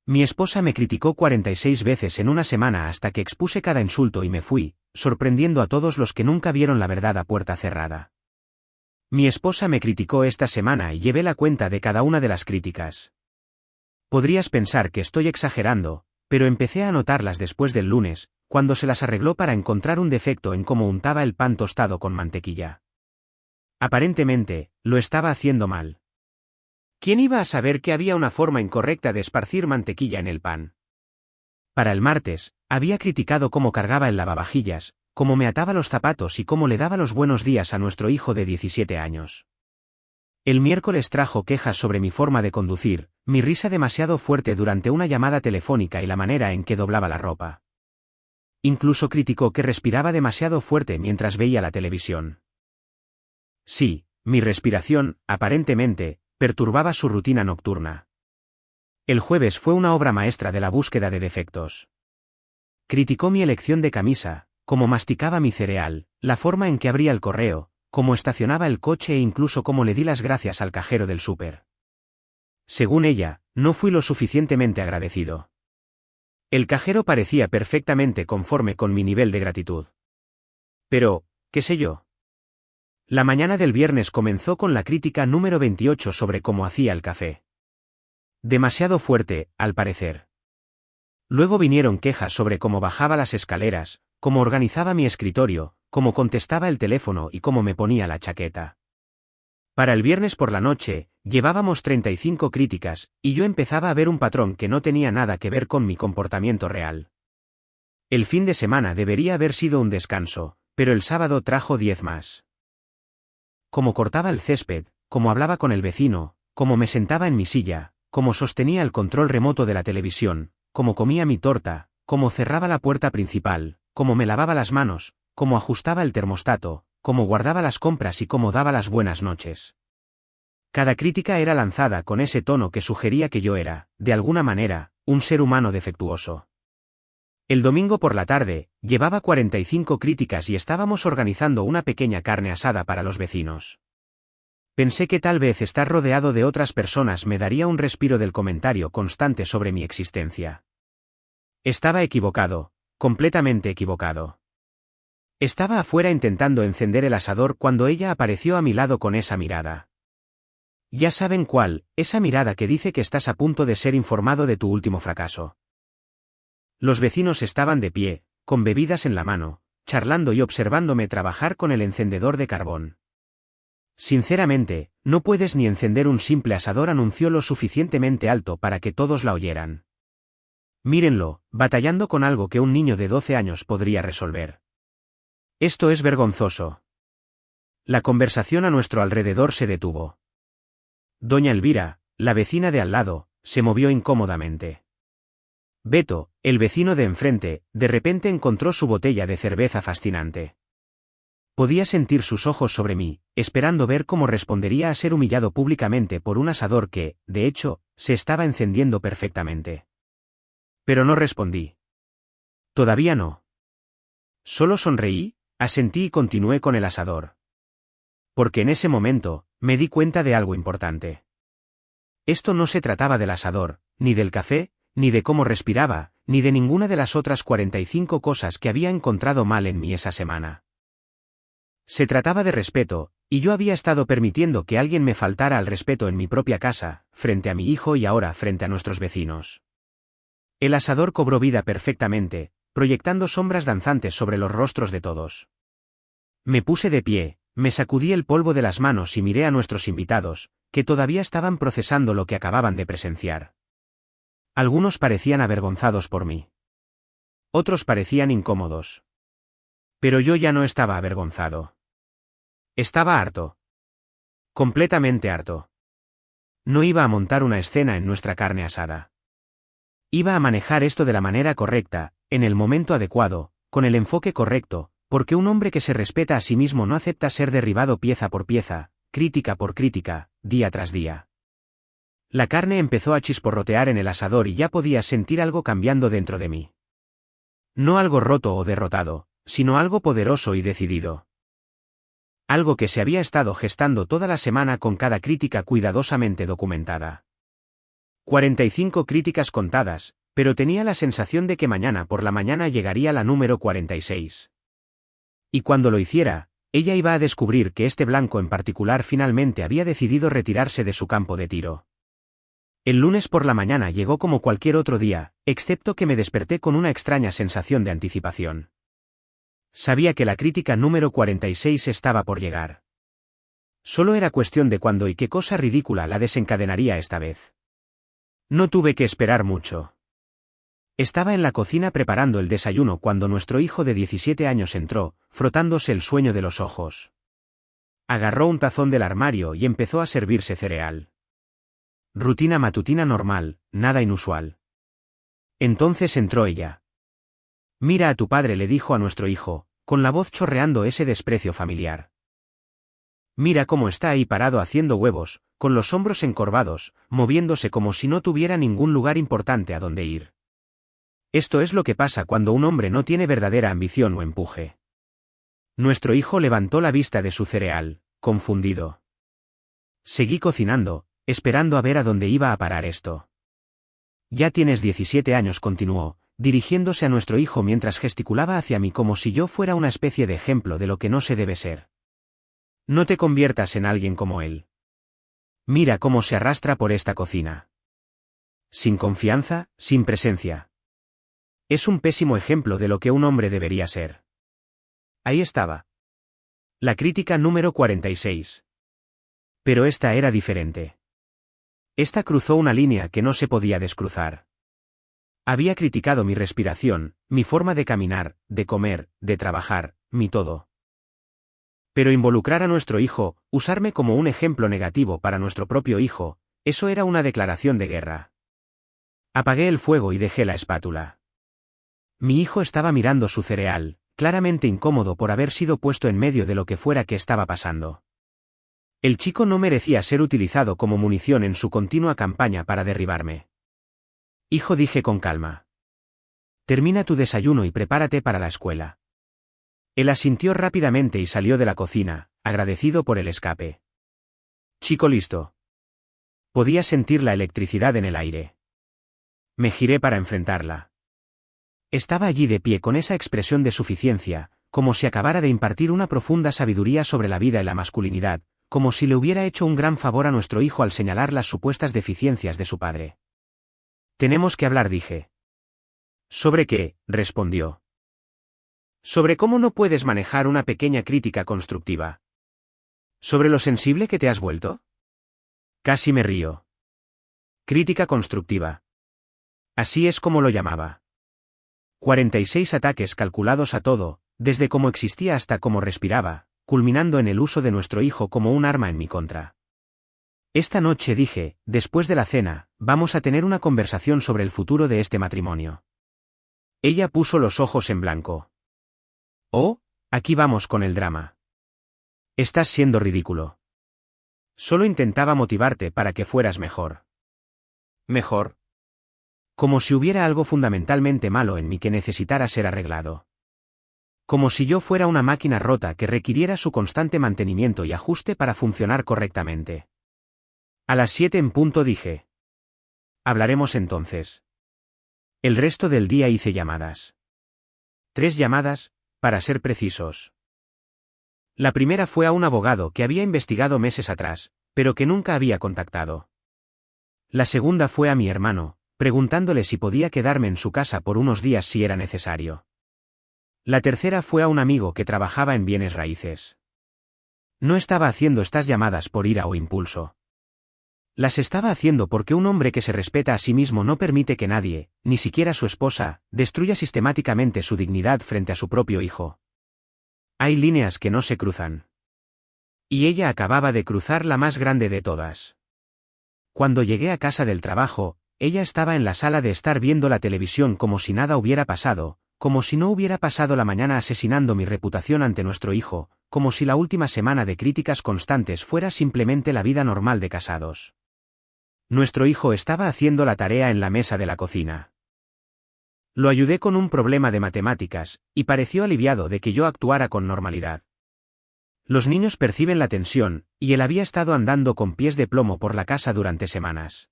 Mi esposa me criticó 46 veces en una semana hasta que expuse cada insulto y me fui, sorprendiendo a todos los que nunca vieron la verdad a puerta cerrada. Mi esposa me criticó esta semana y llevé la cuenta de cada una de las críticas. Podrías pensar que estoy exagerando, pero empecé a notarlas después del lunes, cuando se las arregló para encontrar un defecto en cómo untaba el pan tostado con mantequilla. Aparentemente, lo estaba haciendo mal. ¿Quién iba a saber que había una forma incorrecta de esparcir mantequilla en el pan? Para el martes, había criticado cómo cargaba el lavavajillas, cómo me ataba los zapatos y cómo le daba los buenos días a nuestro hijo de 17 años. El miércoles trajo quejas sobre mi forma de conducir, mi risa demasiado fuerte durante una llamada telefónica y la manera en que doblaba la ropa. Incluso criticó que respiraba demasiado fuerte mientras veía la televisión. Sí, mi respiración, aparentemente, perturbaba su rutina nocturna. El jueves fue una obra maestra de la búsqueda de defectos. Criticó mi elección de camisa, cómo masticaba mi cereal, la forma en que abría el correo, cómo estacionaba el coche e incluso cómo le di las gracias al cajero del súper. Según ella, no fui lo suficientemente agradecido. El cajero parecía perfectamente conforme con mi nivel de gratitud. Pero, ¿qué sé yo? La mañana del viernes comenzó con la crítica número 28 sobre cómo hacía el café. Demasiado fuerte, al parecer. Luego vinieron quejas sobre cómo bajaba las escaleras, cómo organizaba mi escritorio, cómo contestaba el teléfono y cómo me ponía la chaqueta. Para el viernes por la noche, llevábamos 35 críticas, y yo empezaba a ver un patrón que no tenía nada que ver con mi comportamiento real. El fin de semana debería haber sido un descanso, pero el sábado trajo 10 más. Cómo cortaba el césped, cómo hablaba con el vecino, cómo me sentaba en mi silla, cómo sostenía el control remoto de la televisión, cómo comía mi torta, cómo cerraba la puerta principal, cómo me lavaba las manos, cómo ajustaba el termostato, cómo guardaba las compras y cómo daba las buenas noches. Cada crítica era lanzada con ese tono que sugería que yo era, de alguna manera, un ser humano defectuoso. El domingo por la tarde, llevaba 45 críticas y estábamos organizando una pequeña carne asada para los vecinos. Pensé que tal vez estar rodeado de otras personas me daría un respiro del comentario constante sobre mi existencia. Estaba equivocado, completamente equivocado. Estaba afuera intentando encender el asador cuando ella apareció a mi lado con esa mirada. Ya saben cuál, esa mirada que dice que estás a punto de ser informado de tu último fracaso. Los vecinos estaban de pie, con bebidas en la mano, charlando y observándome trabajar con el encendedor de carbón. Sinceramente, no puedes ni encender un simple asador, anunció lo suficientemente alto para que todos la oyeran. Mírenlo, batallando con algo que un niño de 12 años podría resolver. Esto es vergonzoso. La conversación a nuestro alrededor se detuvo. Doña Elvira, la vecina de al lado, se movió incómodamente. Beto, el vecino de enfrente, de repente encontró su botella de cerveza fascinante. Podía sentir sus ojos sobre mí, esperando ver cómo respondería a ser humillado públicamente por un asador que, de hecho, se estaba encendiendo perfectamente. Pero no respondí. Todavía no. Solo sonreí, asentí y continué con el asador. Porque en ese momento, me di cuenta de algo importante. Esto no se trataba del asador, ni del café, ni de cómo respiraba, ni de ninguna de las otras 45 cosas que había encontrado mal en mí esa semana. Se trataba de respeto, y yo había estado permitiendo que alguien me faltara al respeto en mi propia casa, frente a mi hijo y ahora frente a nuestros vecinos. El asador cobró vida perfectamente, proyectando sombras danzantes sobre los rostros de todos. Me puse de pie, me sacudí el polvo de las manos y miré a nuestros invitados, que todavía estaban procesando lo que acababan de presenciar. Algunos parecían avergonzados por mí. Otros parecían incómodos. Pero yo ya no estaba avergonzado. Estaba harto. Completamente harto. No iba a montar una escena en nuestra carne asada. Iba a manejar esto de la manera correcta, en el momento adecuado, con el enfoque correcto, porque un hombre que se respeta a sí mismo no acepta ser derribado pieza por pieza, crítica por crítica, día tras día. La carne empezó a chisporrotear en el asador y ya podía sentir algo cambiando dentro de mí. No algo roto o derrotado, sino algo poderoso y decidido. Algo que se había estado gestando toda la semana con cada crítica cuidadosamente documentada. 45 críticas contadas, pero tenía la sensación de que mañana por la mañana llegaría la número 46. Y cuando lo hiciera, ella iba a descubrir que este blanco en particular finalmente había decidido retirarse de su campo de tiro. El lunes por la mañana llegó como cualquier otro día, excepto que me desperté con una extraña sensación de anticipación. Sabía que la crítica número 46 estaba por llegar. Solo era cuestión de cuándo y qué cosa ridícula la desencadenaría esta vez. No tuve que esperar mucho. Estaba en la cocina preparando el desayuno cuando nuestro hijo de 17 años entró, frotándose el sueño de los ojos. Agarró un tazón del armario y empezó a servirse cereal. Rutina matutina normal, nada inusual. Entonces entró ella. Mira a tu padre, le dijo a nuestro hijo, con la voz chorreando ese desprecio familiar. Mira cómo está ahí parado haciendo huevos, con los hombros encorvados, moviéndose como si no tuviera ningún lugar importante a donde ir. Esto es lo que pasa cuando un hombre no tiene verdadera ambición o empuje. Nuestro hijo levantó la vista de su cereal, confundido. Seguí cocinando, esperando a ver a dónde iba a parar esto. Ya tienes 17 años, continuó, dirigiéndose a nuestro hijo mientras gesticulaba hacia mí como si yo fuera una especie de ejemplo de lo que no se debe ser. No te conviertas en alguien como él. Mira cómo se arrastra por esta cocina. Sin confianza, sin presencia. Es un pésimo ejemplo de lo que un hombre debería ser. Ahí estaba. La crítica número 46. Pero esta era diferente. Esta cruzó una línea que no se podía descruzar. Había criticado mi respiración, mi forma de caminar, de comer, de trabajar, mi todo. Pero involucrar a nuestro hijo, usarme como un ejemplo negativo para nuestro propio hijo, eso era una declaración de guerra. Apagué el fuego y dejé la espátula. Mi hijo estaba mirando su cereal, claramente incómodo por haber sido puesto en medio de lo que fuera que estaba pasando. El chico no merecía ser utilizado como munición en su continua campaña para derribarme. Hijo, dije con calma. Termina tu desayuno y prepárate para la escuela. Él asintió rápidamente y salió de la cocina, agradecido por el escape. Chico listo. Podía sentir la electricidad en el aire. Me giré para enfrentarla. Estaba allí de pie con esa expresión de suficiencia, como si acabara de impartir una profunda sabiduría sobre la vida y la masculinidad, como si le hubiera hecho un gran favor a nuestro hijo al señalar las supuestas deficiencias de su padre. Tenemos que hablar, dije. ¿Sobre qué?, respondió. Sobre cómo no puedes manejar una pequeña crítica constructiva. ¿Sobre lo sensible que te has vuelto? Casi me río. Crítica constructiva. Así es como lo llamaba. 46 ataques calculados a todo, desde cómo existía hasta cómo respiraba, culminando en el uso de nuestro hijo como un arma en mi contra. Esta noche, dije, después de la cena, vamos a tener una conversación sobre el futuro de este matrimonio. Ella puso los ojos en blanco. Oh, aquí vamos con el drama. Estás siendo ridículo. Solo intentaba motivarte para que fueras mejor. ¿Mejor? Como si hubiera algo fundamentalmente malo en mí que necesitara ser arreglado. Como si yo fuera una máquina rota que requiriera su constante mantenimiento y ajuste para funcionar correctamente. A las 7 en punto, dije. Hablaremos entonces. El resto del día hice llamadas. 3 llamadas, para ser precisos. La primera fue a un abogado que había investigado meses atrás, pero que nunca había contactado. La segunda fue a mi hermano, preguntándole si podía quedarme en su casa por unos días si era necesario. La tercera fue a un amigo que trabajaba en bienes raíces. No estaba haciendo estas llamadas por ira o impulso. Las estaba haciendo porque un hombre que se respeta a sí mismo no permite que nadie, ni siquiera su esposa, destruya sistemáticamente su dignidad frente a su propio hijo. Hay líneas que no se cruzan. Y ella acababa de cruzar la más grande de todas. Cuando llegué a casa del trabajo, ella estaba en la sala de estar viendo la televisión como si nada hubiera pasado, como si no hubiera pasado la mañana asesinando mi reputación ante nuestro hijo, como si la última semana de críticas constantes fuera simplemente la vida normal de casados. Nuestro hijo estaba haciendo la tarea en la mesa de la cocina. Lo ayudé con un problema de matemáticas, y pareció aliviado de que yo actuara con normalidad. Los niños perciben la tensión, y él había estado andando con pies de plomo por la casa durante semanas.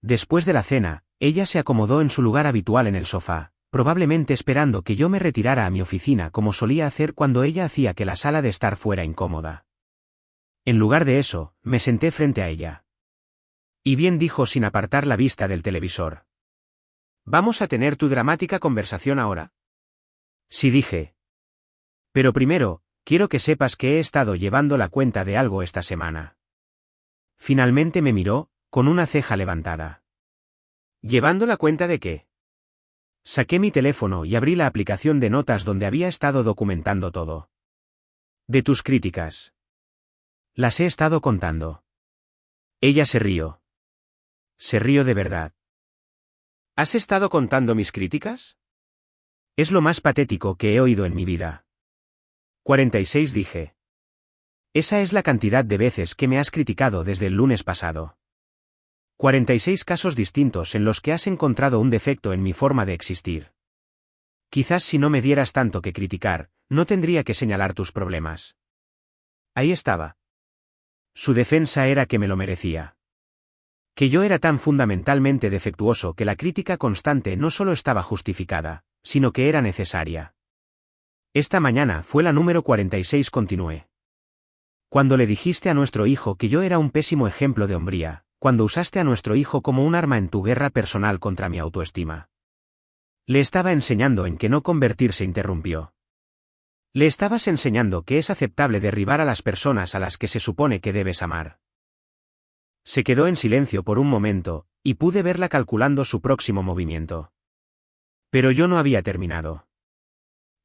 Después de la cena, ella se acomodó en su lugar habitual en el sofá, probablemente esperando que yo me retirara a mi oficina como solía hacer cuando ella hacía que la sala de estar fuera incómoda. En lugar de eso, me senté frente a ella. Y bien, dijo sin apartar la vista del televisor. ¿Vamos a tener tu dramática conversación ahora? Sí, dije. Pero primero, quiero que sepas que he estado llevando la cuenta de algo esta semana. Finalmente me miró, con una ceja levantada. ¿Llevando la cuenta de qué? Saqué mi teléfono y abrí la aplicación de notas donde había estado documentando todo. De tus críticas. Las he estado contando. Ella se rió. Se rió de verdad. ¿Has estado contando mis críticas? Es lo más patético que he oído en mi vida. 46, dije. Esa es la cantidad de veces que me has criticado desde el lunes pasado. 46 casos distintos en los que has encontrado un defecto en mi forma de existir. Quizás si no me dieras tanto que criticar, no tendría que señalar tus problemas. Ahí estaba. Su defensa era que me lo merecía. Que yo era tan fundamentalmente defectuoso que la crítica constante no solo estaba justificada, sino que era necesaria. Esta mañana fue la número 46, continué. Cuando le dijiste a nuestro hijo que yo era un pésimo ejemplo de hombría, cuando usaste a nuestro hijo como un arma en tu guerra personal contra mi autoestima. Le estaba enseñando en que no convertirse, interrumpió. Le estabas enseñando que es aceptable derribar a las personas a las que se supone que debes amar. Se quedó en silencio por un momento, y pude verla calculando su próximo movimiento. Pero yo no había terminado.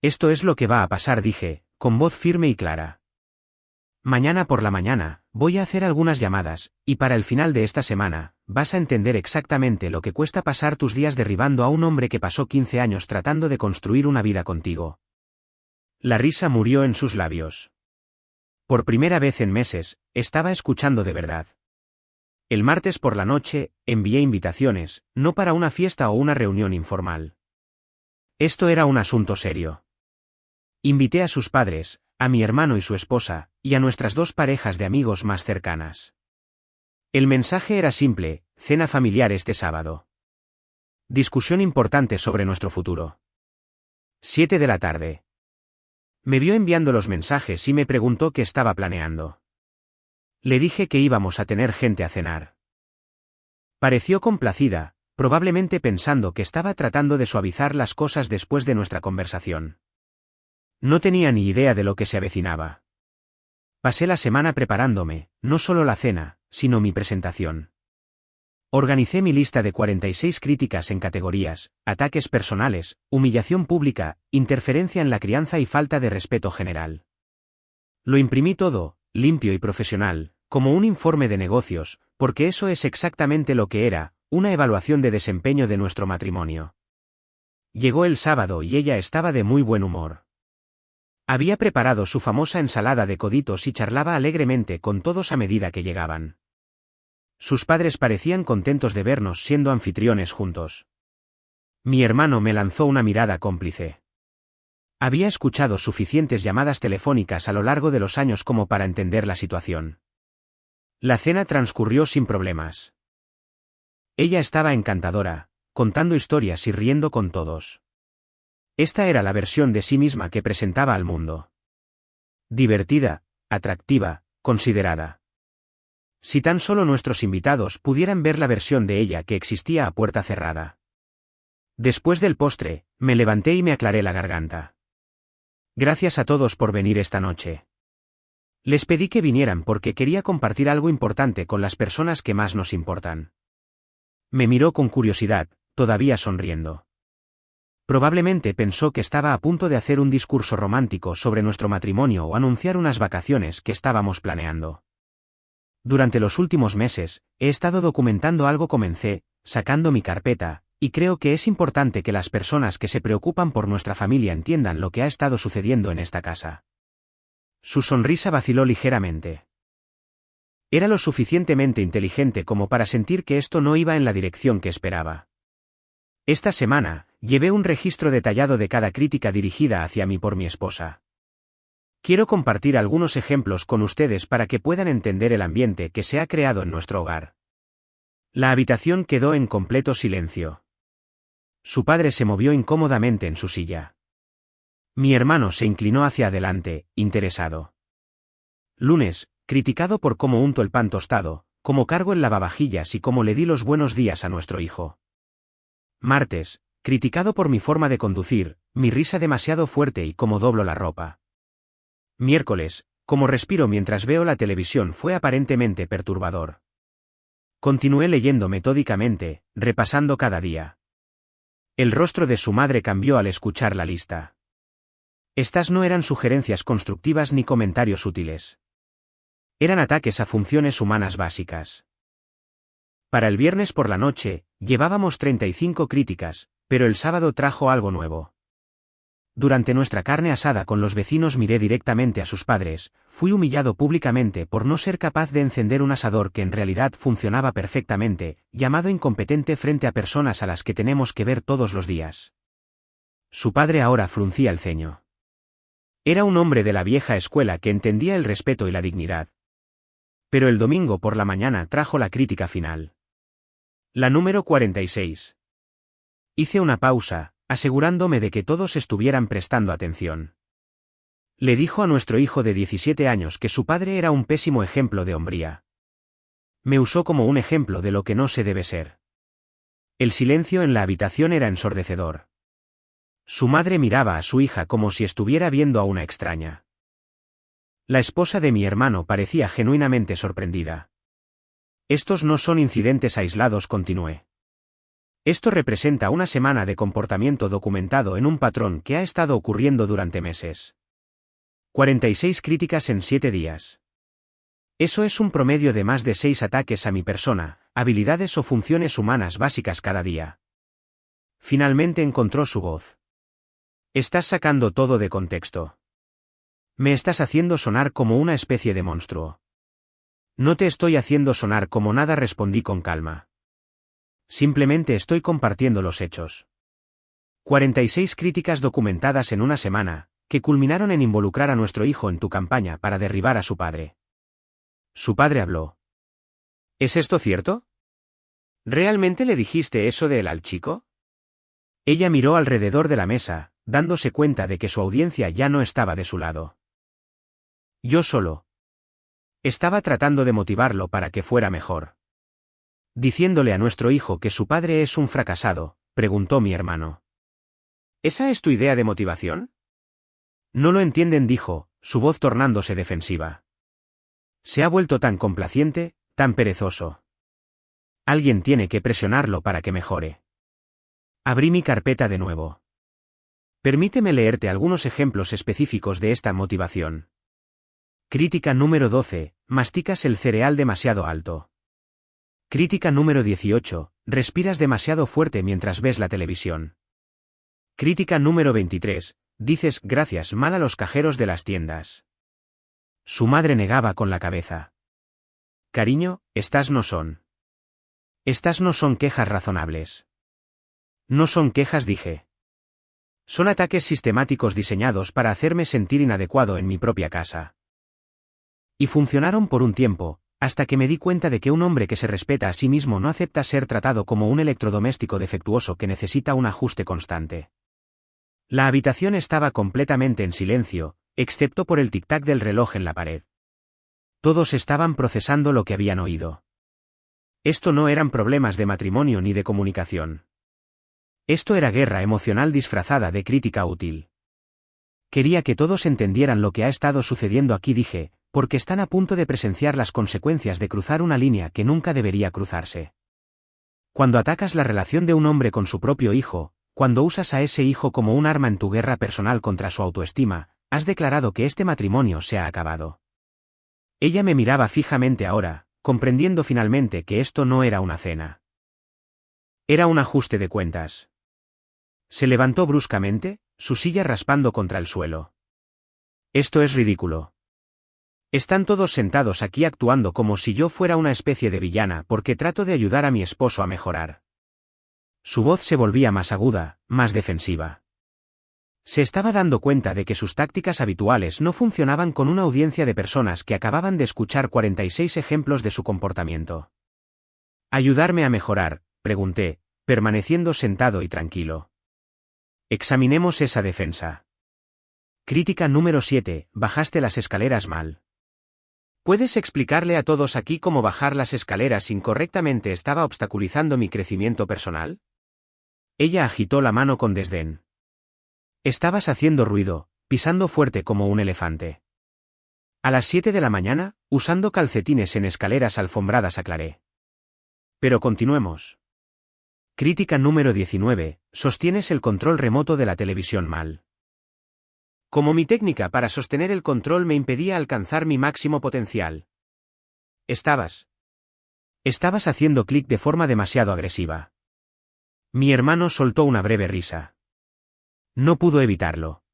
Esto es lo que va a pasar, dije, con voz firme y clara. Mañana por la mañana, voy a hacer algunas llamadas, y para el final de esta semana, vas a entender exactamente lo que cuesta pasar tus días derribando a un hombre que pasó 15 años tratando de construir una vida contigo. La risa murió en sus labios. Por primera vez en meses, estaba escuchando de verdad. El martes por la noche, envié invitaciones, no para una fiesta o una reunión informal. Esto era un asunto serio. Invité a sus padres, a mi hermano y su esposa, y a nuestras 2 parejas de amigos más cercanas. El mensaje era simple: cena familiar este sábado. Discusión importante sobre nuestro futuro. 7 de la tarde. Me vio enviando los mensajes y me preguntó qué estaba planeando. Le dije que íbamos a tener gente a cenar. Pareció complacida, probablemente pensando que estaba tratando de suavizar las cosas después de nuestra conversación. No tenía ni idea de lo que se avecinaba. Pasé la semana preparándome, no solo la cena, sino mi presentación. Organicé mi lista de 46 críticas en categorías: ataques personales, humillación pública, interferencia en la crianza y falta de respeto general. Lo imprimí todo, limpio y profesional, como un informe de negocios, porque eso es exactamente lo que era, una evaluación de desempeño de nuestro matrimonio. Llegó el sábado y ella estaba de muy buen humor. Había preparado su famosa ensalada de coditos y charlaba alegremente con todos a medida que llegaban. Sus padres parecían contentos de vernos siendo anfitriones juntos. Mi hermano me lanzó una mirada cómplice. Había escuchado suficientes llamadas telefónicas a lo largo de los años como para entender la situación. La cena transcurrió sin problemas. Ella estaba encantadora, contando historias y riendo con todos. Esta era la versión de sí misma que presentaba al mundo. Divertida, atractiva, considerada. Si tan solo nuestros invitados pudieran ver la versión de ella que existía a puerta cerrada. Después del postre, me levanté y me aclaré la garganta. Gracias a todos por venir esta noche. Les pedí que vinieran porque quería compartir algo importante con las personas que más nos importan. Me miró con curiosidad, todavía sonriendo. Probablemente pensó que estaba a punto de hacer un discurso romántico sobre nuestro matrimonio o anunciar unas vacaciones que estábamos planeando. Durante los últimos meses, he estado documentando algo. Comencé, sacando mi carpeta, y creo que es importante que las personas que se preocupan por nuestra familia entiendan lo que ha estado sucediendo en esta casa. Su sonrisa vaciló ligeramente. Era lo suficientemente inteligente como para sentir que esto no iba en la dirección que esperaba. Esta semana, llevé un registro detallado de cada crítica dirigida hacia mí por mi esposa. Quiero compartir algunos ejemplos con ustedes para que puedan entender el ambiente que se ha creado en nuestro hogar. La habitación quedó en completo silencio. Su padre se movió incómodamente en su silla. Mi hermano se inclinó hacia adelante, interesado. Lunes, criticado por cómo unto el pan tostado, cómo cargo el lavavajillas y cómo le di los buenos días a nuestro hijo. Martes, criticado por mi forma de conducir, mi risa demasiado fuerte y cómo doblo la ropa. Miércoles, cómo respiro mientras veo la televisión fue aparentemente perturbador. Continué leyendo metódicamente, repasando cada día. El rostro de su madre cambió al escuchar la lista. Estas no eran sugerencias constructivas ni comentarios útiles. Eran ataques a funciones humanas básicas. Para el viernes por la noche, llevábamos 35 críticas, pero el sábado trajo algo nuevo. Durante nuestra carne asada con los vecinos miré directamente a sus padres, fui humillado públicamente por no ser capaz de encender un asador que en realidad funcionaba perfectamente, llamado incompetente frente a personas a las que tenemos que ver todos los días. Su padre ahora fruncía el ceño. Era un hombre de la vieja escuela que entendía el respeto y la dignidad. Pero el domingo por la mañana trajo la crítica final. La número 46. Hice una pausa, asegurándome de que todos estuvieran prestando atención. Le dijo a nuestro hijo de 17 años que su padre era un pésimo ejemplo de hombría. Me usó como un ejemplo de lo que no se debe ser. El silencio en la habitación era ensordecedor. Su madre miraba a su hija como si estuviera viendo a una extraña. La esposa de mi hermano parecía genuinamente sorprendida. Estos no son incidentes aislados, continué. Esto representa una semana de comportamiento documentado en un patrón que ha estado ocurriendo durante meses. 46 críticas en 7 días. Eso es un promedio de más de 6 ataques a mi persona, habilidades o funciones humanas básicas cada día. Finalmente encontró su voz. Estás sacando todo de contexto. Me estás haciendo sonar como una especie de monstruo. No te estoy haciendo sonar como nada, respondí con calma. Simplemente estoy compartiendo los hechos. 46 críticas documentadas en una semana, que culminaron en involucrar a nuestro hijo en tu campaña para derribar a su padre. Su padre habló. ¿Es esto cierto? ¿Realmente le dijiste eso de él al chico? Ella miró alrededor de la mesa, dándose cuenta de que su audiencia ya no estaba de su lado. Yo solo. Estaba tratando de motivarlo para que fuera mejor. Diciéndole a nuestro hijo que su padre es un fracasado, preguntó mi hermano. ¿Esa es tu idea de motivación? No lo entienden, dijo, su voz tornándose defensiva. Se ha vuelto tan complaciente, tan perezoso. Alguien tiene que presionarlo para que mejore. Abrí mi carpeta de nuevo. Permíteme leerte algunos ejemplos específicos de esta motivación. Crítica número 12, masticas el cereal demasiado alto. Crítica número 18, respiras demasiado fuerte mientras ves la televisión. Crítica número 23, dices gracias mal a los cajeros de las tiendas. Su madre negaba con la cabeza. Cariño, estas no son. Estas no son quejas razonables. No son quejas, dije. Son ataques sistemáticos diseñados para hacerme sentir inadecuado en mi propia casa. Y funcionaron por un tiempo, hasta que me di cuenta de que un hombre que se respeta a sí mismo no acepta ser tratado como un electrodoméstico defectuoso que necesita un ajuste constante. La habitación estaba completamente en silencio, excepto por el tic-tac del reloj en la pared. Todos estaban procesando lo que habían oído. Esto no eran problemas de matrimonio ni de comunicación. Esto era guerra emocional disfrazada de crítica útil. Quería que todos entendieran lo que ha estado sucediendo aquí, dije, porque están a punto de presenciar las consecuencias de cruzar una línea que nunca debería cruzarse. Cuando atacas la relación de un hombre con su propio hijo, cuando usas a ese hijo como un arma en tu guerra personal contra su autoestima, has declarado que este matrimonio se ha acabado. Ella me miraba fijamente ahora, comprendiendo finalmente que esto no era una cena. Era un ajuste de cuentas. Se levantó bruscamente, su silla raspando contra el suelo. Esto es ridículo. Están todos sentados aquí actuando como si yo fuera una especie de villana porque trato de ayudar a mi esposo a mejorar. Su voz se volvía más aguda, más defensiva. Se estaba dando cuenta de que sus tácticas habituales no funcionaban con una audiencia de personas que acababan de escuchar 46 ejemplos de su comportamiento. ¿Ayudarme a mejorar?, pregunté, permaneciendo sentado y tranquilo. Examinemos esa defensa. Crítica número 7. Bajaste las escaleras mal. ¿Puedes explicarle a todos aquí cómo bajar las escaleras incorrectamente estaba obstaculizando mi crecimiento personal? Ella agitó la mano con desdén. Estabas haciendo ruido, pisando fuerte como un elefante. A las 7 de la mañana, usando calcetines en escaleras alfombradas, aclaré. Pero continuemos. Crítica número 19. Sostienes el control remoto de la televisión mal. Como mi técnica para sostener el control me impedía alcanzar mi máximo potencial. Estabas haciendo clic de forma demasiado agresiva. Mi hermano soltó una breve risa. No pudo evitarlo.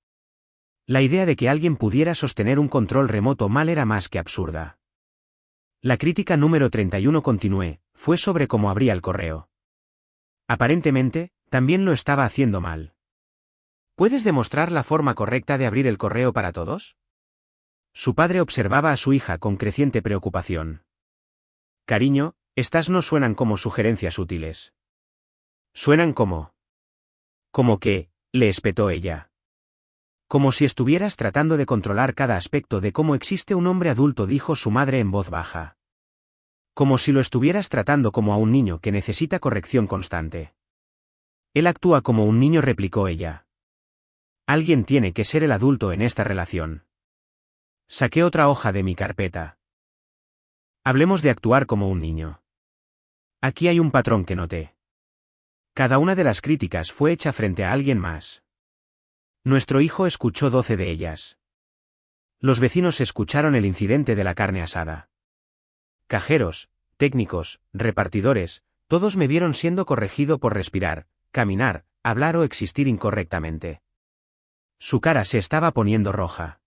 La idea de que alguien pudiera sostener un control remoto mal era más que absurda. La crítica número 31, continué, fue sobre cómo abría el correo. Aparentemente, también lo estaba haciendo mal. ¿Puedes demostrar la forma correcta de abrir el correo para todos? Su padre observaba a su hija con creciente preocupación. Cariño, estas no suenan como sugerencias útiles. Suenan como... ¿Cómo qué?, le espetó ella. Como si estuvieras tratando de controlar cada aspecto de cómo existe un hombre adulto, dijo su madre en voz baja. Como si lo estuvieras tratando como a un niño que necesita corrección constante. Él actúa como un niño, replicó ella. Alguien tiene que ser el adulto en esta relación. Saqué otra hoja de mi carpeta. Hablemos de actuar como un niño. Aquí hay un patrón que noté. Cada una de las críticas fue hecha frente a alguien más. Nuestro hijo escuchó 12 de ellas. Los vecinos escucharon el incidente de la carne asada. Cajeros, técnicos, repartidores, todos me vieron siendo corregido por respirar, caminar, hablar o existir incorrectamente. Su cara se estaba poniendo roja.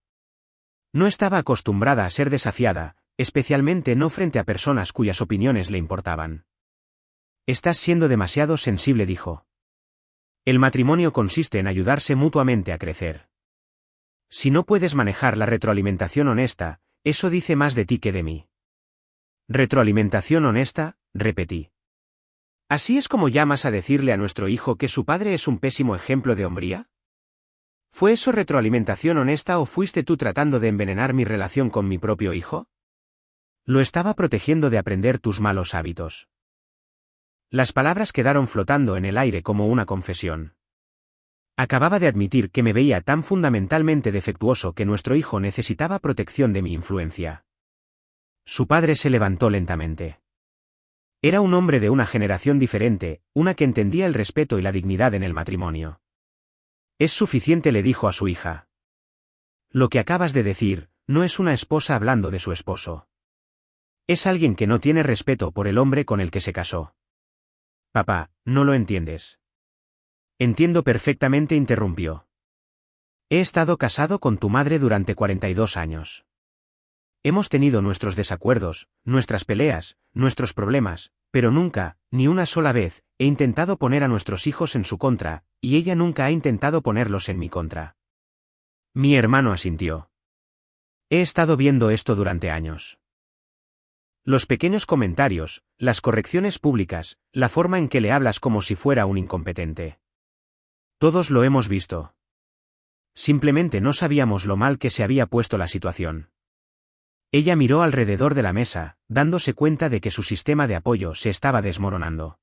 No estaba acostumbrada a ser desafiada, especialmente no frente a personas cuyas opiniones le importaban. Estás siendo demasiado sensible, dijo. El matrimonio consiste en ayudarse mutuamente a crecer. Si no puedes manejar la retroalimentación honesta, eso dice más de ti que de mí. Retroalimentación honesta, repetí. ¿Así es como llamas a decirle a nuestro hijo que su padre es un pésimo ejemplo de hombría? ¿Fue eso retroalimentación honesta o fuiste tú tratando de envenenar mi relación con mi propio hijo? Lo estaba protegiendo de aprender tus malos hábitos. Las palabras quedaron flotando en el aire como una confesión. Acababa de admitir que me veía tan fundamentalmente defectuoso que nuestro hijo necesitaba protección de mi influencia. Su padre se levantó lentamente. Era un hombre de una generación diferente, una que entendía el respeto y la dignidad en el matrimonio. Es suficiente, le dijo a su hija. Lo que acabas de decir, no es una esposa hablando de su esposo. Es alguien que no tiene respeto por el hombre con el que se casó. Papá, no lo entiendes. Entiendo perfectamente, interrumpió. He estado casado con tu madre durante 42 años. Hemos tenido nuestros desacuerdos, nuestras peleas, nuestros problemas, pero nunca, ni una sola vez, he intentado poner a nuestros hijos en su contra, y ella nunca ha intentado ponerlos en mi contra. Mi hermano asintió. He estado viendo esto durante años. Los pequeños comentarios, las correcciones públicas, la forma en que le hablas como si fuera un incompetente. Todos lo hemos visto. Simplemente no sabíamos lo mal que se había puesto la situación. Ella miró alrededor de la mesa, dándose cuenta de que su sistema de apoyo se estaba desmoronando.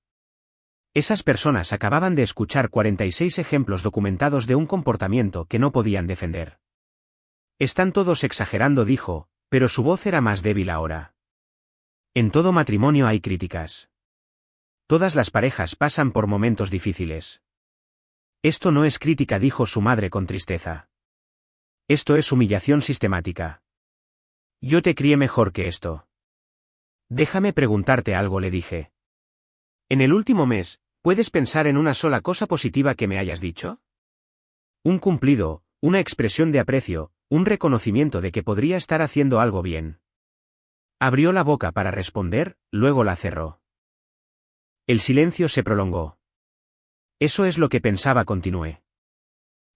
Esas personas acababan de escuchar 46 ejemplos documentados de un comportamiento que no podían defender. Están todos exagerando, dijo, pero su voz era más débil ahora. En todo matrimonio hay críticas. Todas las parejas pasan por momentos difíciles. Esto no es crítica, dijo su madre con tristeza. Esto es humillación sistemática. Yo te crié mejor que esto. Déjame preguntarte algo, le dije. En el último mes, ¿puedes pensar en una sola cosa positiva que me hayas dicho? Un cumplido, una expresión de aprecio, un reconocimiento de que podría estar haciendo algo bien. Abrió la boca para responder, luego la cerró. El silencio se prolongó. Eso es lo que pensaba, continué.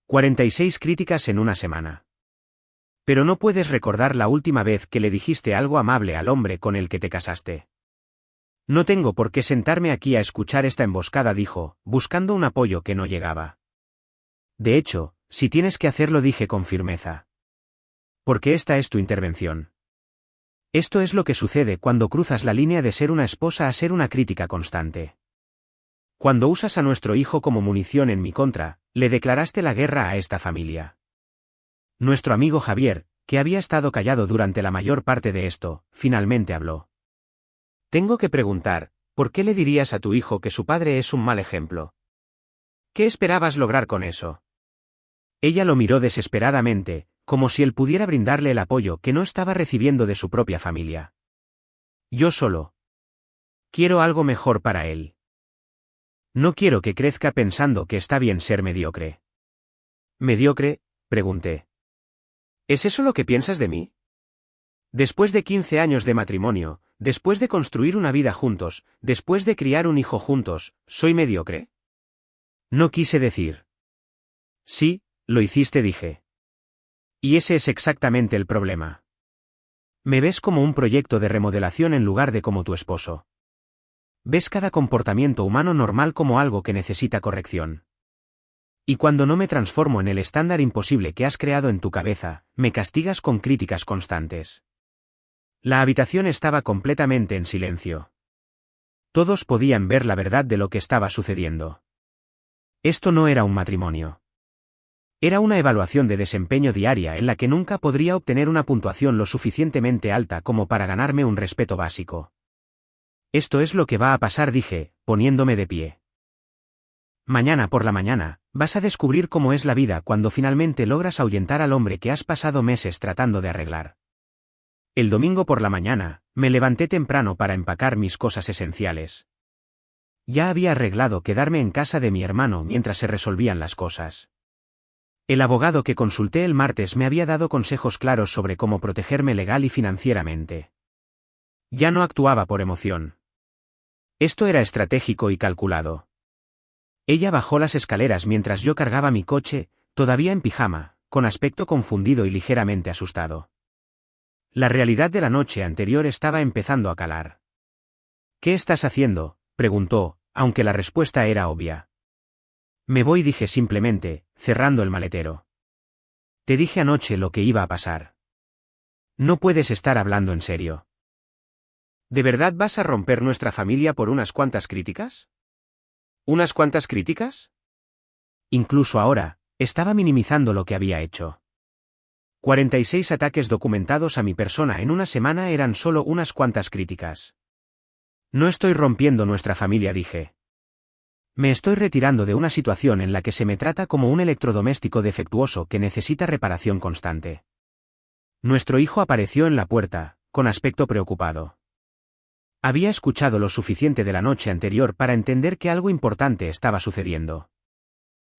46 críticas en una semana. Pero no puedes recordar la última vez que le dijiste algo amable al hombre con el que te casaste. No tengo por qué sentarme aquí a escuchar esta emboscada, dijo, buscando un apoyo que no llegaba. De hecho, si tienes que hacerlo, dije con firmeza. Porque esta es tu intervención. Esto es lo que sucede cuando cruzas la línea de ser una esposa a ser una crítica constante. Cuando usas a nuestro hijo como munición en mi contra, le declaraste la guerra a esta familia. Nuestro amigo Javier, que había estado callado durante la mayor parte de esto, finalmente habló. Tengo que preguntar, ¿por qué le dirías a tu hijo que su padre es un mal ejemplo? ¿Qué esperabas lograr con eso? Ella lo miró desesperadamente, como si él pudiera brindarle el apoyo que no estaba recibiendo de su propia familia. Yo solo quiero algo mejor para él. No quiero que crezca pensando que está bien ser mediocre. ¿Mediocre?, pregunté. ¿Es eso lo que piensas de mí? Después de 15 años de matrimonio, después de construir una vida juntos, después de criar un hijo juntos, ¿soy mediocre? No quise decir. Sí, lo hiciste, dije. Y ese es exactamente el problema. Me ves como un proyecto de remodelación en lugar de como tu esposo. Ves cada comportamiento humano normal como algo que necesita corrección. Y cuando no me transformo en el estándar imposible que has creado en tu cabeza, me castigas con críticas constantes. La habitación estaba completamente en silencio. Todos podían ver la verdad de lo que estaba sucediendo. Esto no era un matrimonio. Era una evaluación de desempeño diaria en la que nunca podría obtener una puntuación lo suficientemente alta como para ganarme un respeto básico. Esto es lo que va a pasar, dije, poniéndome de pie. Mañana por la mañana, vas a descubrir cómo es la vida cuando finalmente logras ahuyentar al hombre que has pasado meses tratando de arreglar. El domingo por la mañana, me levanté temprano para empacar mis cosas esenciales. Ya había arreglado quedarme en casa de mi hermano mientras se resolvían las cosas. El abogado que consulté el martes me había dado consejos claros sobre cómo protegerme legal y financieramente. Ya no actuaba por emoción. Esto era estratégico y calculado. Ella bajó las escaleras mientras yo cargaba mi coche, todavía en pijama, con aspecto confundido y ligeramente asustado. La realidad de la noche anterior estaba empezando a calar. ¿Qué estás haciendo?, preguntó, aunque la respuesta era obvia. Me voy, dije simplemente, cerrando el maletero. Te dije anoche lo que iba a pasar. No puedes estar hablando en serio. ¿De verdad vas a romper nuestra familia por unas cuantas críticas? ¿Unas cuantas críticas? Incluso ahora, estaba minimizando lo que había hecho. 46 ataques documentados a mi persona en una semana eran solo unas cuantas críticas. No estoy rompiendo nuestra familia, dije. Me estoy retirando de una situación en la que se me trata como un electrodoméstico defectuoso que necesita reparación constante. Nuestro hijo apareció en la puerta, con aspecto preocupado. Había escuchado lo suficiente de la noche anterior para entender que algo importante estaba sucediendo.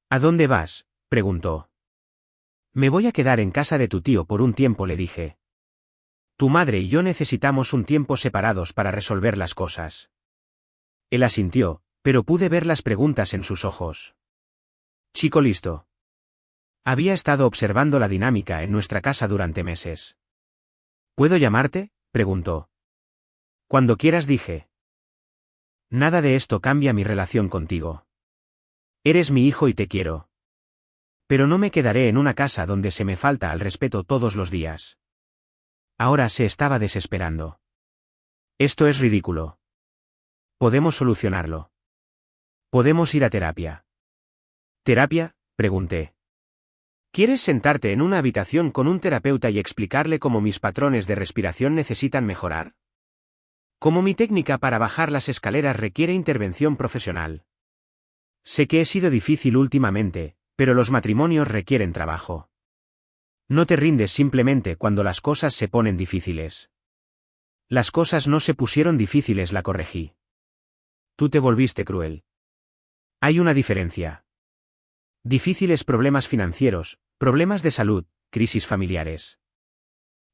¿A dónde vas?, preguntó. Me voy a quedar en casa de tu tío por un tiempo, le dije. Tu madre y yo necesitamos un tiempo separados para resolver las cosas. Él asintió, pero pude ver las preguntas en sus ojos. Chico listo. Había estado observando la dinámica en nuestra casa durante meses. ¿Puedo llamarte?, preguntó. Cuando quieras, dije. Nada de esto cambia mi relación contigo. Eres mi hijo y te quiero. Pero no me quedaré en una casa donde se me falta al respeto todos los días. Ahora se estaba desesperando. Esto es ridículo. Podemos solucionarlo. Podemos ir a terapia. ¿Terapia?, pregunté. ¿Quieres sentarte en una habitación con un terapeuta y explicarle cómo mis patrones de respiración necesitan mejorar? ¿Cómo mi técnica para bajar las escaleras requiere intervención profesional? Sé que he sido difícil últimamente, pero los matrimonios requieren trabajo. No te rindes simplemente cuando las cosas se ponen difíciles. Las cosas no se pusieron difíciles, la corregí. Tú te volviste cruel. Hay una diferencia. Difíciles problemas financieros, problemas de salud, crisis familiares.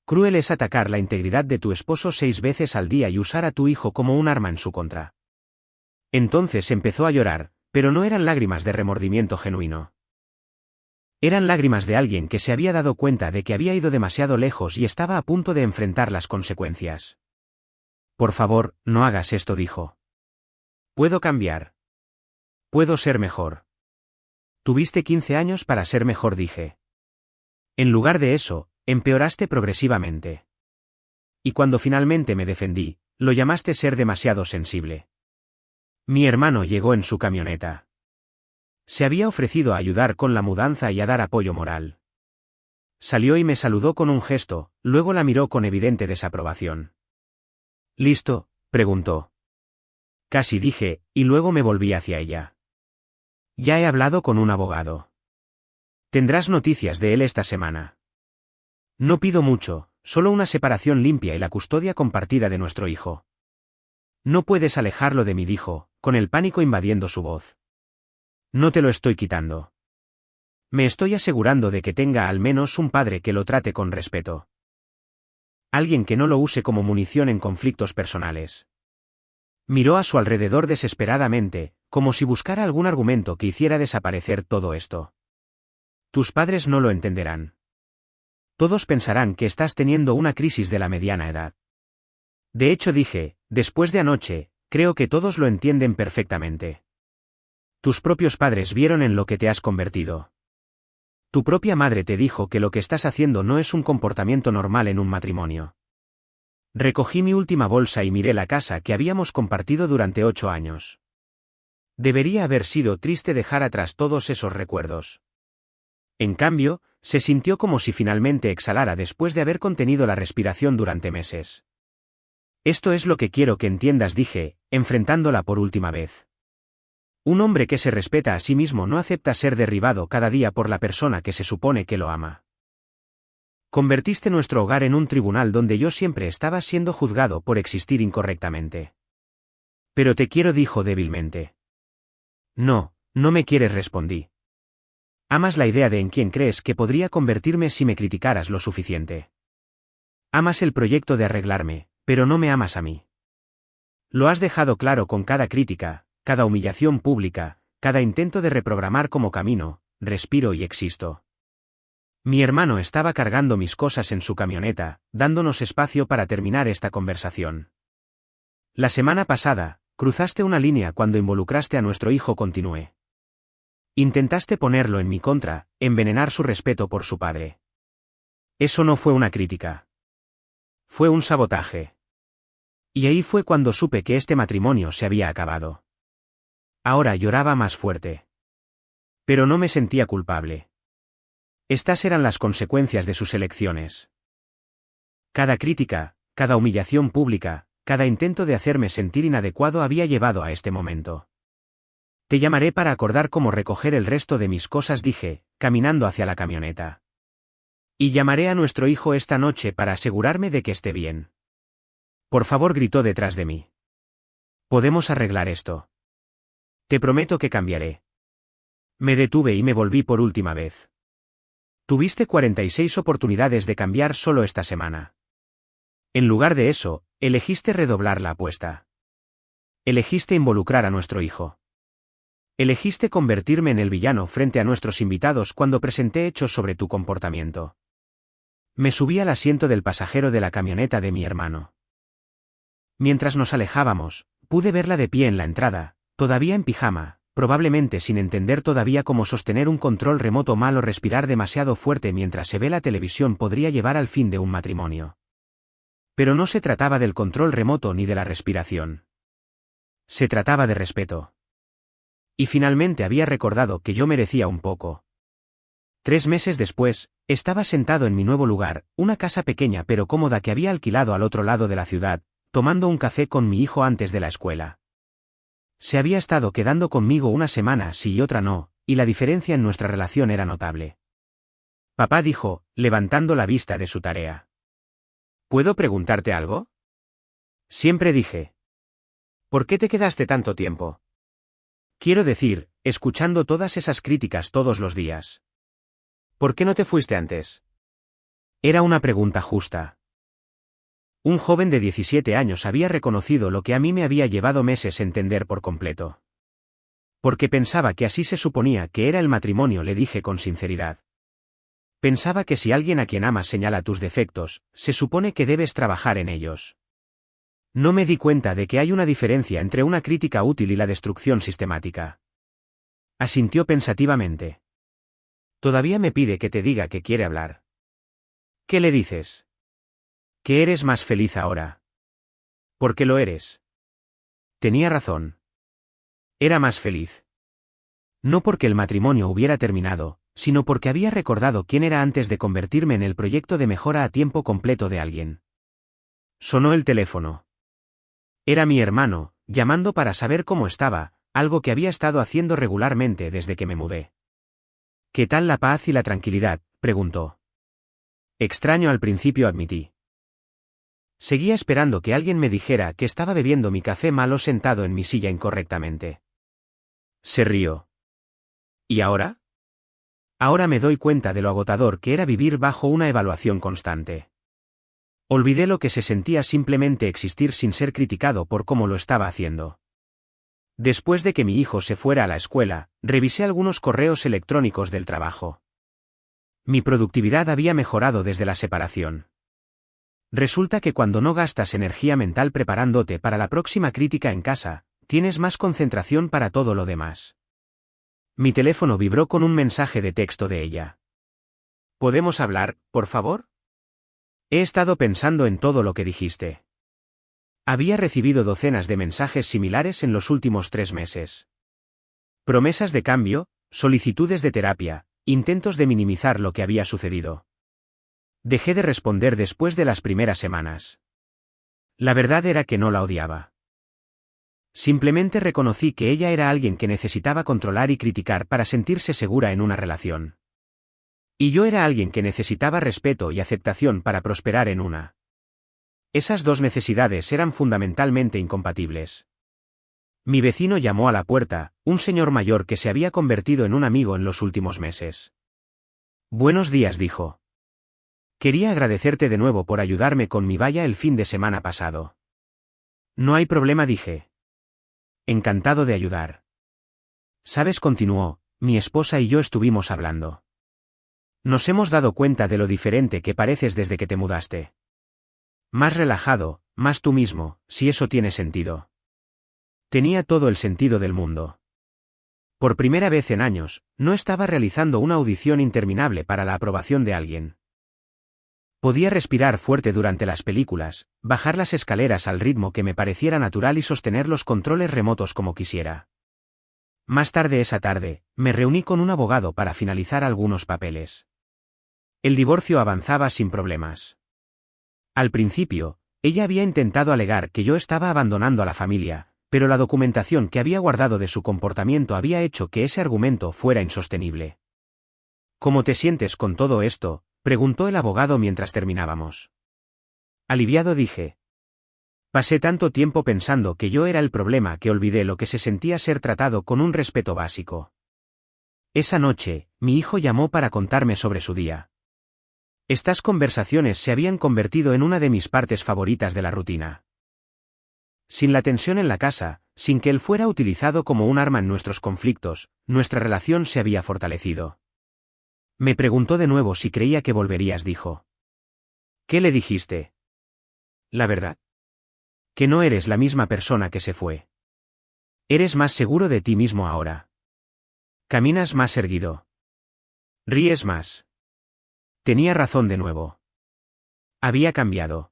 Cruel es atacar la integridad de tu esposo 6 veces al día y usar a tu hijo como un arma en su contra. Entonces empezó a llorar, pero no eran lágrimas de remordimiento genuino. Eran lágrimas de alguien que se había dado cuenta de que había ido demasiado lejos y estaba a punto de enfrentar las consecuencias. Por favor, no hagas esto, dijo. Puedo cambiar. Puedo ser mejor. Tuviste 15 años para ser mejor, dije. En lugar de eso, empeoraste progresivamente. Y cuando finalmente me defendí, lo llamaste ser demasiado sensible. Mi hermano llegó en su camioneta. Se había ofrecido a ayudar con la mudanza y a dar apoyo moral. Salió y me saludó con un gesto, luego la miró con evidente desaprobación. ¿Listo?, preguntó. Casi dije, y luego me volví hacia ella. Ya he hablado con un abogado. Tendrás noticias de él esta semana. No pido mucho, solo una separación limpia y la custodia compartida de nuestro hijo. No puedes alejarlo de mí, dijo, con el pánico invadiendo su voz. No te lo estoy quitando. Me estoy asegurando de que tenga al menos un padre que lo trate con respeto. Alguien que no lo use como munición en conflictos personales. Miró a su alrededor desesperadamente, como si buscara algún argumento que hiciera desaparecer todo esto. Tus padres no lo entenderán. Todos pensarán que estás teniendo una crisis de la mediana edad. De hecho, dije, después de anoche, creo que todos lo entienden perfectamente. Tus propios padres vieron en lo que te has convertido. Tu propia madre te dijo que lo que estás haciendo no es un comportamiento normal en un matrimonio. Recogí mi última bolsa y miré la casa que habíamos compartido durante 8 años. Debería haber sido triste dejar atrás todos esos recuerdos. En cambio, se sintió como si finalmente exhalara después de haber contenido la respiración durante meses. Esto es lo que quiero que entiendas, dije, enfrentándola por última vez. Un hombre que se respeta a sí mismo no acepta ser derribado cada día por la persona que se supone que lo ama. Convertiste nuestro hogar en un tribunal donde yo siempre estaba siendo juzgado por existir incorrectamente. Pero te quiero, dijo débilmente. No, no me quieres, respondí. Amas la idea de en quién crees que podría convertirme si me criticaras lo suficiente. Amas el proyecto de arreglarme, pero no me amas a mí. Lo has dejado claro con cada crítica, cada humillación pública, cada intento de reprogramar como camino, respiro y existo. Mi hermano estaba cargando mis cosas en su camioneta, dándonos espacio para terminar esta conversación. La semana pasada, cruzaste una línea cuando involucraste a nuestro hijo, continué. Intentaste ponerlo en mi contra, envenenar su respeto por su padre. Eso no fue una crítica. Fue un sabotaje. Y ahí fue cuando supe que este matrimonio se había acabado. Ahora lloraba más fuerte. Pero no me sentía culpable. Estas eran las consecuencias de sus elecciones. Cada crítica, cada humillación pública, cada intento de hacerme sentir inadecuado había llevado a este momento. Te llamaré para acordar cómo recoger el resto de mis cosas, dije, caminando hacia la camioneta. Y llamaré a nuestro hijo esta noche para asegurarme de que esté bien. Por favor, gritó detrás de mí. Podemos arreglar esto. Te prometo que cambiaré. Me detuve y me volví por última vez. Tuviste 46 oportunidades de cambiar solo esta semana. En lugar de eso, elegiste redoblar la apuesta. Elegiste involucrar a nuestro hijo. Elegiste convertirme en el villano frente a nuestros invitados cuando presenté hechos sobre tu comportamiento. Me subí al asiento del pasajero de la camioneta de mi hermano. Mientras nos alejábamos, pude verla de pie en la entrada, todavía en pijama, probablemente sin entender todavía cómo sostener un control remoto mal o respirar demasiado fuerte mientras se ve la televisión podría llevar al fin de un matrimonio. Pero no se trataba del control remoto ni de la respiración. Se trataba de respeto. Y finalmente había recordado que yo merecía un poco. 3 meses después, estaba sentado en mi nuevo lugar, una casa pequeña pero cómoda que había alquilado al otro lado de la ciudad, tomando un café con mi hijo antes de la escuela. Se había estado quedando conmigo una semana sí y otra no, y la diferencia en nuestra relación era notable. Papá, dijo, levantando la vista de su tarea. ¿Puedo preguntarte algo? Siempre dije. ¿Por qué te quedaste tanto tiempo? Quiero decir, escuchando todas esas críticas todos los días. ¿Por qué no te fuiste antes? Era una pregunta justa. Un joven de 17 años había reconocido lo que a mí me había llevado meses entender por completo. Porque pensaba que así se suponía que era el matrimonio, le dije con sinceridad. Pensaba que si alguien a quien amas señala tus defectos, se supone que debes trabajar en ellos. No me di cuenta de que hay una diferencia entre una crítica útil y la destrucción sistemática. Asintió pensativamente. Todavía me pide que te diga que quiere hablar. ¿Qué le dices? Que eres más feliz ahora. Porque lo eres. Tenía razón. Era más feliz. No porque el matrimonio hubiera terminado, sino porque había recordado quién era antes de convertirme en el proyecto de mejora a tiempo completo de alguien. Sonó el teléfono. Era mi hermano, llamando para saber cómo estaba, algo que había estado haciendo regularmente desde que me mudé. ¿Qué tal la paz y la tranquilidad?, preguntó. Extraño al principio, admití. Seguía esperando que alguien me dijera que estaba bebiendo mi café malo sentado en mi silla incorrectamente. Se rió. ¿Y ahora? Ahora me doy cuenta de lo agotador que era vivir bajo una evaluación constante. Olvidé lo que se sentía simplemente existir sin ser criticado por cómo lo estaba haciendo. Después de que mi hijo se fuera a la escuela, revisé algunos correos electrónicos del trabajo. Mi productividad había mejorado desde la separación. Resulta que cuando no gastas energía mental preparándote para la próxima crítica en casa, tienes más concentración para todo lo demás. Mi teléfono vibró con un mensaje de texto de ella. ¿Podemos hablar, por favor? He estado pensando en todo lo que dijiste. Había recibido docenas de mensajes similares en los últimos 3 meses. Promesas de cambio, solicitudes de terapia, intentos de minimizar lo que había sucedido. Dejé de responder después de las primeras semanas. La verdad era que no la odiaba. Simplemente reconocí que ella era alguien que necesitaba controlar y criticar para sentirse segura en una relación. Y yo era alguien que necesitaba respeto y aceptación para prosperar en una. Esas dos necesidades eran fundamentalmente incompatibles. Mi vecino llamó a la puerta, un señor mayor que se había convertido en un amigo en los últimos meses. Buenos días, dijo. Quería agradecerte de nuevo por ayudarme con mi valla el fin de semana pasado. No hay problema, dije. Encantado de ayudar. Sabes, continuó, mi esposa y yo estuvimos hablando. Nos hemos dado cuenta de lo diferente que pareces desde que te mudaste. Más relajado, más tú mismo, si eso tiene sentido. Tenía todo el sentido del mundo. Por primera vez en años, no estaba realizando una audición interminable para la aprobación de alguien. Podía respirar fuerte durante las películas, bajar las escaleras al ritmo que me pareciera natural y sostener los controles remotos como quisiera. Más tarde esa tarde, me reuní con un abogado para finalizar algunos papeles. El divorcio avanzaba sin problemas. Al principio, ella había intentado alegar que yo estaba abandonando a la familia, pero la documentación que había guardado de su comportamiento había hecho que ese argumento fuera insostenible. ¿Cómo te sientes con todo esto?, preguntó el abogado mientras terminábamos. Aliviado, dije. Pasé tanto tiempo pensando que yo era el problema que olvidé lo que se sentía ser tratado con un respeto básico. Esa noche, mi hijo llamó para contarme sobre su día. Estas conversaciones se habían convertido en una de mis partes favoritas de la rutina. Sin la tensión en la casa, sin que él fuera utilizado como un arma en nuestros conflictos, nuestra relación se había fortalecido. Me preguntó de nuevo si creía que volverías, dijo. ¿Qué le dijiste? La verdad. Que no eres la misma persona que se fue. Eres más seguro de ti mismo ahora. Caminas más erguido. Ríes más. Tenía razón de nuevo. Había cambiado.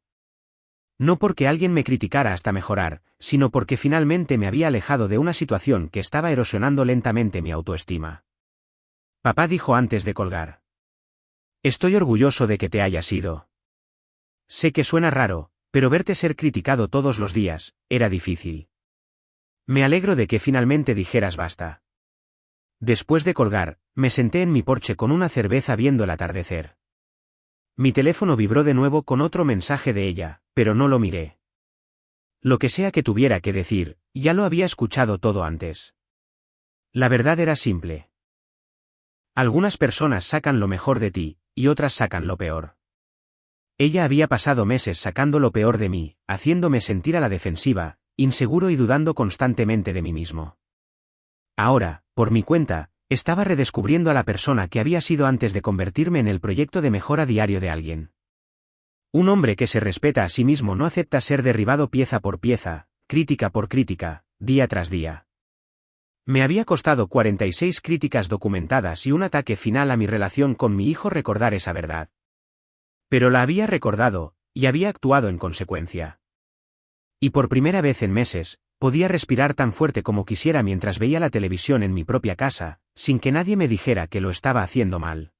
No porque alguien me criticara hasta mejorar, sino porque finalmente me había alejado de una situación que estaba erosionando lentamente mi autoestima. Papá dijo antes de colgar. Estoy orgulloso de que te hayas ido. Sé que suena raro, pero verte ser criticado todos los días, era difícil. Me alegro de que finalmente dijeras basta. Después de colgar, me senté en mi porche con una cerveza viendo el atardecer. Mi teléfono vibró de nuevo con otro mensaje de ella, pero no lo miré. Lo que sea que tuviera que decir, ya lo había escuchado todo antes. La verdad era simple. Algunas personas sacan lo mejor de ti, y otras sacan lo peor. Ella había pasado meses sacando lo peor de mí, haciéndome sentir a la defensiva, inseguro y dudando constantemente de mí mismo. Ahora, por mi cuenta, estaba redescubriendo a la persona que había sido antes de convertirme en el proyecto de mejora diario de alguien. Un hombre que se respeta a sí mismo no acepta ser derribado pieza por pieza, crítica por crítica, día tras día. Me había costado 46 críticas documentadas y un ataque final a mi relación con mi hijo recordar esa verdad. Pero la había recordado, y había actuado en consecuencia. Y por primera vez en meses, podía respirar tan fuerte como quisiera mientras veía la televisión en mi propia casa, sin que nadie me dijera que lo estaba haciendo mal.